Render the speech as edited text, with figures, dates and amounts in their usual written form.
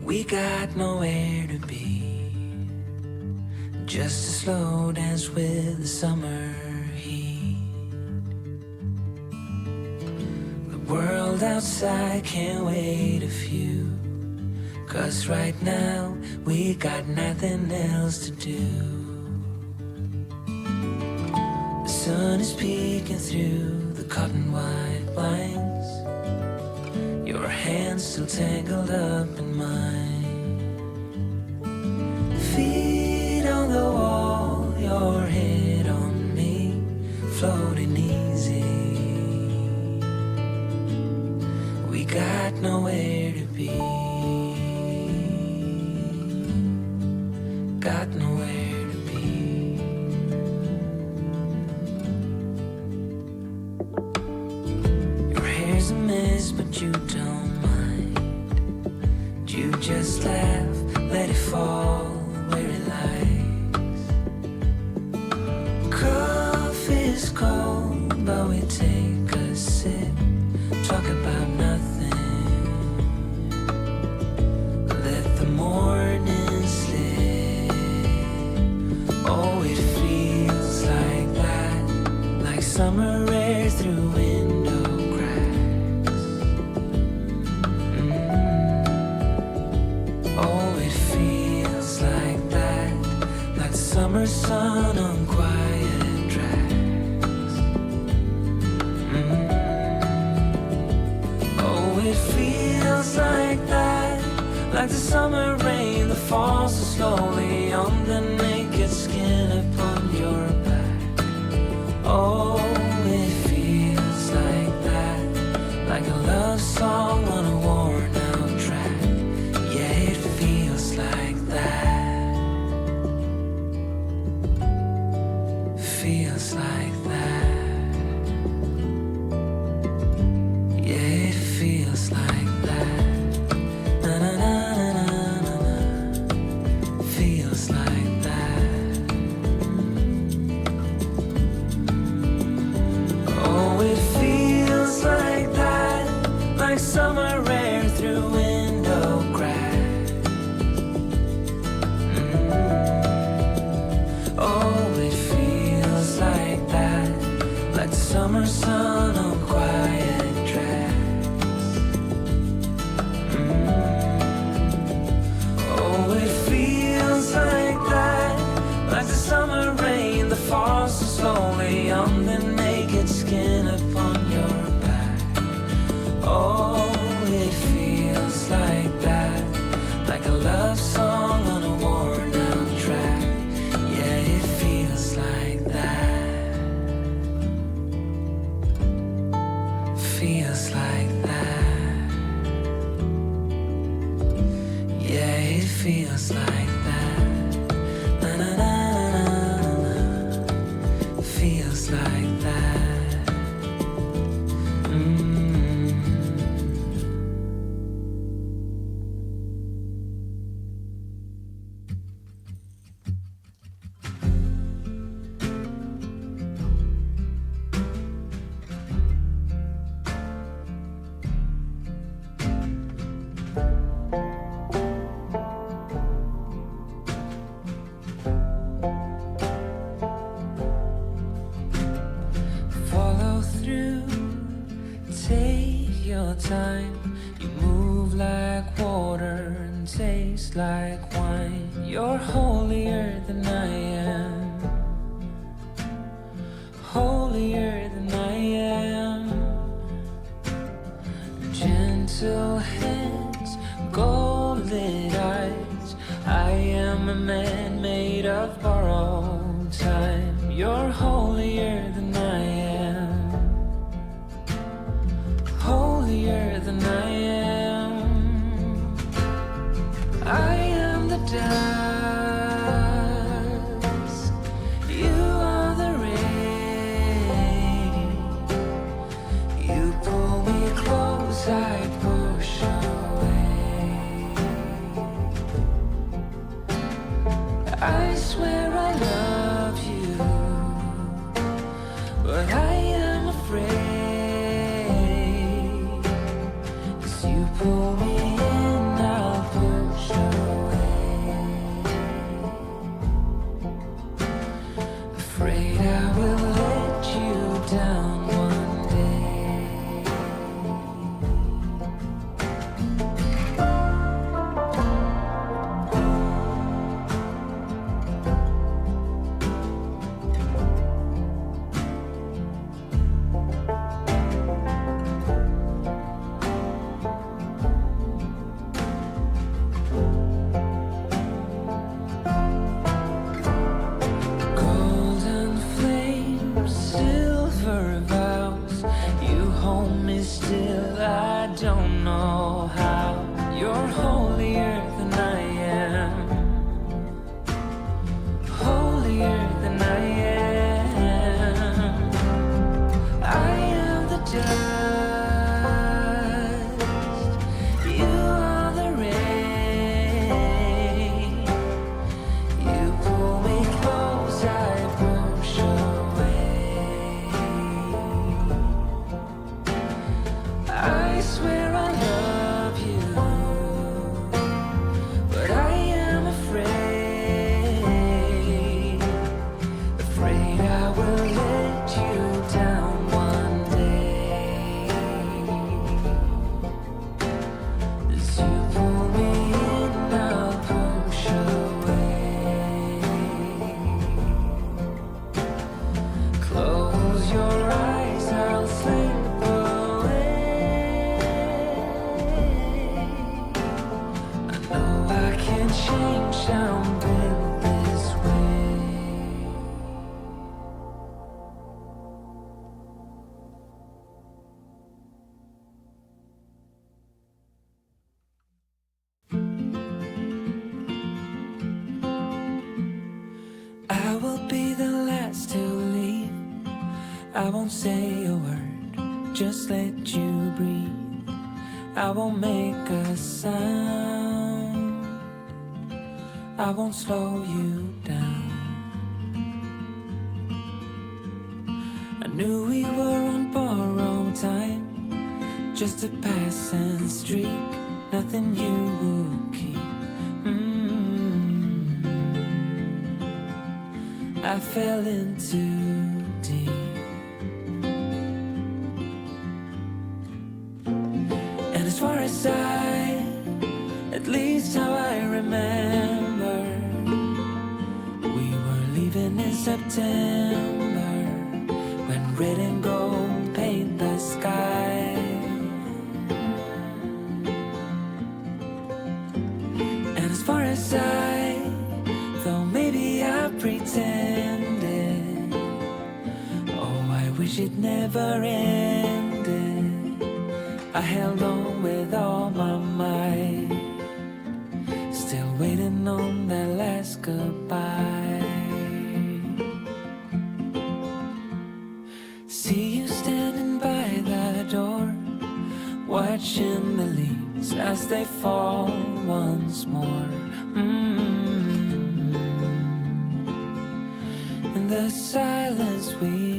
We got nowhere to be, just a slow dance with the summer heat. The world outside can't wait a few, 'cause right now we got nothing else to do. The sun is peeking through the cotton white blinds, your hands still tangled up in mine. Feet on the wall, your head on me, floating easy. We got nowhere to be, got nowhere to be. Your hair's a mess, but you don't mind. You just laugh, let it fall where it lies. Coffee's cold, but we take a sip, talk about nothing. Let the morning slip. Oh, it feels like that, like summer air through window cracks. Oh, it feels like that, like the summer sun on quiet tracks. Oh, it feels like that, like the summer rain that falls so slowly on the naked skin upon your back. Oh, it feels like that, like a love song on a worn out track. Yeah, it feels like that, feels like that. Yeah, it feels like that. Na na na na na na, feels like that. Oh, it feels like that, like summer air through window cracks. Oh, it feels like that, like the summer sun on quiet tracks. Oh, it feels like that, like the summer rain that falls so slowly on the naked skin upon your back. Oh, it feels like that, like a love song on a worn out track. Yeah, it feels like that, feels like that. Yeah, it feels like that. Na na na na na, feels like that. Follow through, take your time. You move like water and taste like wine. You're holier than I am, holier than I am. Gentle hands, gold-lit eyes. I am a man made of borrowed time. You're holier than I am, holier than I am. I am the dust, you are the rain. You pull me close, I push away. I swear I love you, but I am afraid. As you pull me in, I'll push swear I love you, but I am afraid, afraid I will let you down one day. As you pull me in, I'll push away. Close your eyes, I'll slip away. I know I can change, I'm built this way. I will be the last to leave. I won't say a word, just let you breathe. I won't make a sound, I won't slow you down. I knew we were on borrowed time, just a passing streak, nothing you would keep. I fell in too deep. And as far as at least how I remember, we were leaving in September, when red and gold paint the sky. And as far as though maybe I pretended, oh, I wish it never ended. I held on with all my might, still waiting on that last goodbye. See you standing by the door, watching the leaves as they fall once more. In the silence we